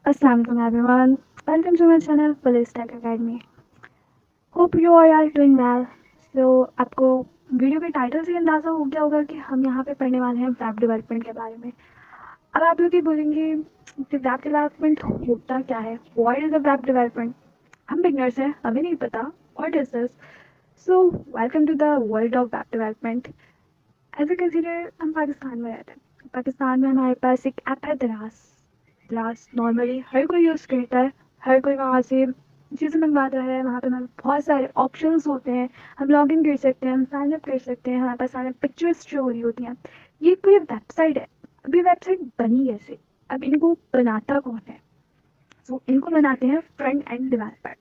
Assalamualaikum everyone. Welcome to my channel Police Tech Academy. Hope you all are doing well. So आपको video के title से अंदाज़ा हो गया होगा कि हम यहाँ पे पढ़ने वाले हैं वेब डेवलपमेंट के बारे में। अब आप लोग ये बोलेंगे कि वेब डेवलपमेंट होता क्या है? What is a web development? हम बिगनर्स हैं, हमें नहीं पता what is this. So welcome to the world of web development. As a consider हम पाकिस्तान में रहते हैं। पाकिस्तान में हमारे पास एक ऐप है दराज। दराज नॉर्मली हर कोई यूज़ करता है, हर कोई वहाँ से चीज़ें मंगवाता है। वहाँ पे हमें बहुत सारे ऑप्शंस होते हैं, हम लॉग इन कर सकते हैं, हम साइन अप कर सकते हैं, हमारे पास सारे पिक्चर्स शो हो रही होती हैं। ये पूरी वेबसाइट है। अभी वेबसाइट बनी कैसे? अब इनको बनाता कौन है? तो इनको बनाते हैं फ्रंट एंड डेवलपर।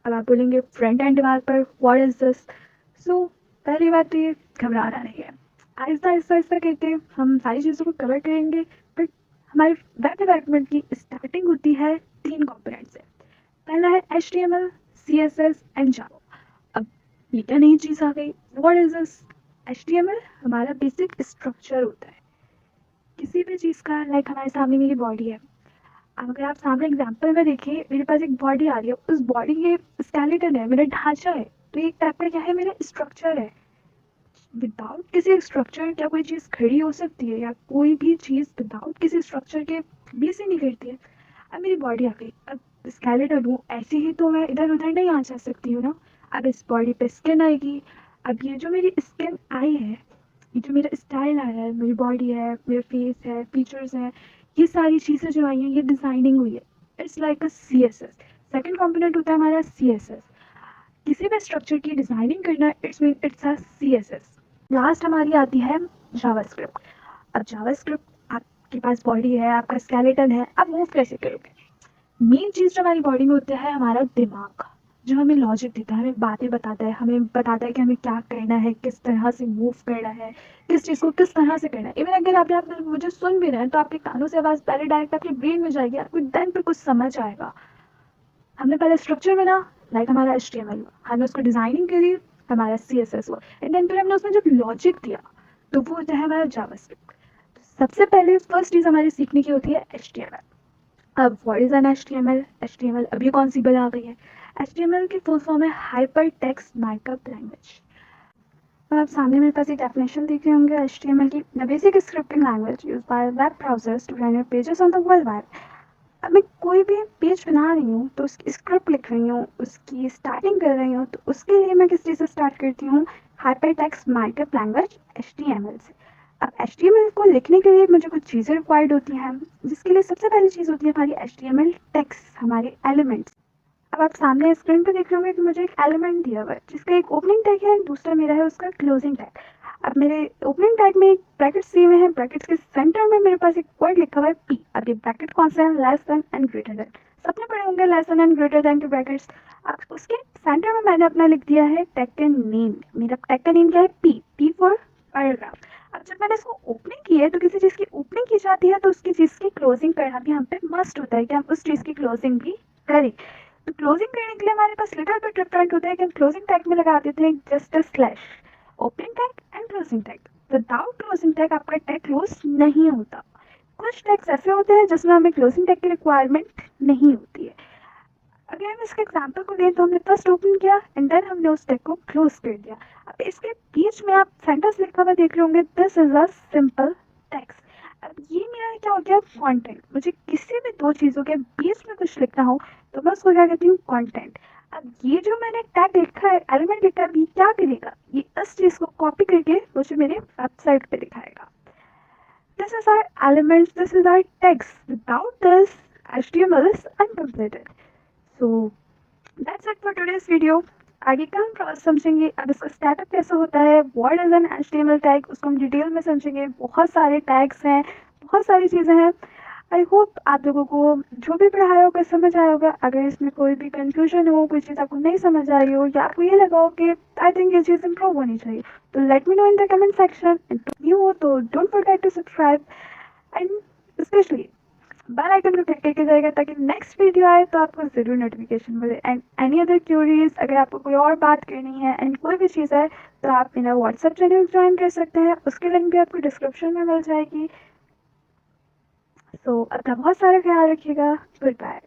अब आप बोलेंगे front end developer what is this? So पहली बात तो ये घबराना नहीं है। आहिस्ता आहिस्ता आहिस्ता करके हम सारी चीज़ों को कवर करेंगे। बट हमारे वेब डेवलपमेंट की स्टार्टिंग होती है 3 कंपोनेंट से। पहला है HTML, CSS एंड जावा। अब ये क्या नई चीज़ आ गई? What is this? HTML हमारा बेसिक स्ट्रक्चर होता है किसी भी चीज़ का। लाइक हमारे सामने मेरी बॉडी है। अब अगर आप सामने एग्जाम्पल में देखिए, मेरे पास एक बॉडी आ रही है, उस बॉडी के स्केलेटन है, मेरा ढांचा है। तो एक टाइप का क्या है? मेरा स्ट्रक्चर है। विदाउट किसी स्ट्रक्चर क्या कोई चीज़ खड़ी हो सकती है? या कोई भी चीज़ विदाउट किसी स्ट्रक्चर के भी से नहीं करती है। अब मेरी बॉडी आ गई, अब स्केलेटन हूँ, ऐसे ही तो मैं इधर उधर नहीं आ जा सकती हूँ ना। अब इस बॉडी पे स्किन आएगी। अब ये जो मेरी स्किन आई है, ये जो मेरा स्टाइल आया है, मेरी बॉडी है, मेरा फेस है, फीचर्स हैं, ये सारी चीज़ें जो आई हैं ये डिज़ाइनिंग हुई है। It's like a CSS। Second component होता है हमारा CSS। किसी भी स्ट्रक्चर की डिज़ाइनिंग करना, it's mean it's a CSS। Last हमारी आती है जावास्क्रिप्ट। अब जावास्क्रिप्ट, आपके पास बॉडी है, आपका स्केलेटन है, आप मूव कैसे करोगे? मेन चीज़ जो हमारी बॉडी में होता है हमारा दिमाग, जो हमें लॉजिक देता है, हमें बातें बताता है, हमें बताता है कि हमें क्या करना है, किस तरह से मूव करना है, किस चीज़ को किस तरह से करना है। इवन अगर आप यहाँ पर मुझे सुन भी रहे हैं तो आपके कानों से आवाज़ पहले डायरेक्ट आपके ब्रेन में जाएगी, आपको देन फिर कुछ समझ आएगा। हमने पहले स्ट्रक्चर बना, लाइक हमारा HTML, हमने उसको डिज़ाइनिंग करी, हमारा CSS हुआ, एंड देन फिर हमने उसमें जब लॉजिक दिया तो वो होता है हमारा जावास्क्रिप्ट। सबसे पहले फर्स्ट चीज़ हमारी सीखने की होती है HTML। अब what is an HTML? HTML अभी कौन सी बना गई है? HTML की फुल फॉर्म है हाइपर टेक्स्ट मार्कअप लैंग्वेज। अब आप सामने मेरे पास एक डेफिनेशन देख रहे होंगे HTML की, the basic scripting language used by web browsers to render pages on the world wide. अब मैं कोई भी पेज बना रही हूँ तो उसकी स्क्रिप्ट लिख रही हूँ, उसकी स्टार्टिंग कर रही हूँ, तो उसके लिए मैं किस चीज़ से स्टार्ट करती हूँ? Hyper text markup language HTML से। अब HTML को लिखने के लिए मुझे कुछ चीज़ें रिक्वायर्ड होती हैं, जिसके लिए सबसे पहली चीज़ होती है हमारी HTML टेक्स्ट, हमारे एलिमेंट्स। अब आप सामने स्क्रीन पे देख रहे होंगे कि मुझे एक एलिमेंट दिया हुआ है जिसका एक ओपनिंग टैग है, दूसरा मेरा है उसका क्लोजिंग टैग। अब मेरे ओपनिंग टैग में एक ब्रैकेट्स दिए हुए हैं, ब्रैकेट्स के सेंटर में मेरे पास एक वर्ड लिखा हुआ है P। अब ये ब्रैकेट कौन सा है? Less than and greater than. सबने पढ़े होंगे less than and greater than के ब्रैकेट्स। अब उसके सेंटर में मैंने अपना लिख दिया है टैग का नेम। मेरा टैग का नेम क्या है? P for paragraph. अब जब मैंने इसको ओपनिंग की है तो किसी चीज़ की ओपनिंग की जाती है तो उसकी चीज़ की क्लोजिंग करना भी हम पे मस्ट होता है कि हम उस चीज़ की क्लोजिंग भी करें। तो क्लोजिंग करने के लिए हमारे पास लिटिल बिट डिफरेंट होता है कि हम क्लोजिंग टैग में लगा देते हैं just a slash. Opening tag and closing tag, without closing tag आपका टैग क्लोज नहीं होता। कुछ टैग्स ऐसे होते हैं जिसमें हमें क्लोजिंग टैग की रिक्वायरमेंट नहीं होती है। अगर हम इसके एग्जाम्पल को दें तो हमने फर्स्ट ओपन किया एंड देन हमने उस टैग को क्लोज कर दिया। अब इसके बीच में आप सेंटेंस लिखा हुआ देख रहे होंगे, this is a simple text. अब ये मेरा क्या हो गया? कंटेंट। मुझे किसी भी दो चीज़ों के बीच में कुछ लिखना हो तो मैं उसको क्या कहती हूँ? कंटेंट। अब ये जो मैंने टैग लिखा है, एलिमेंट लिखा है, ये क्या करेगा? ये इस चीज़ को कॉपी करके मुझे मेरे वेबसाइट पे दिखाएगा। This is our elements, this is our text. Without this, HTML is uncompleted. So that's it for today's video. आगे का हम प्रोसेस समझेंगे। अब इसका स्टार्टअप कैसे होता है, what is an HTML tag, उसको हम डिटेल में समझेंगे। बहुत सारे टैग्स हैं, बहुत सारी चीज़ें हैं। आई होप आप लोगों को जो भी पढ़ाया होगा समझ आया होगा। अगर इसमें कोई भी कंफ्यूजन हो, कोई चीज़ आपको नहीं समझ आ रही हो, या आपको ये लगा हो कि आई थिंक ये चीज़ इम्प्रूव होनी चाहिए, तो let me know in the comment section. And new हो तो don't forget to subscribe and specially bell icon को क्लिक करके जाएगा ताकि नेक्स्ट वीडियो आए तो आपको ज़रूर नोटिफिकेशन मिले। एंड एनी अदर क्यूरीज, अगर आपको कोई और बात करनी है एंड कोई भी चीज़ है तो आप मेरा व्हाट्सएप चैनल ज्वाइन कर सकते हैं, उसकी लिंक भी आपको डिस्क्रिप्शन में मिल जाएगी। सो अपना बहुत सारा ख्याल रखिएगा। Good bye.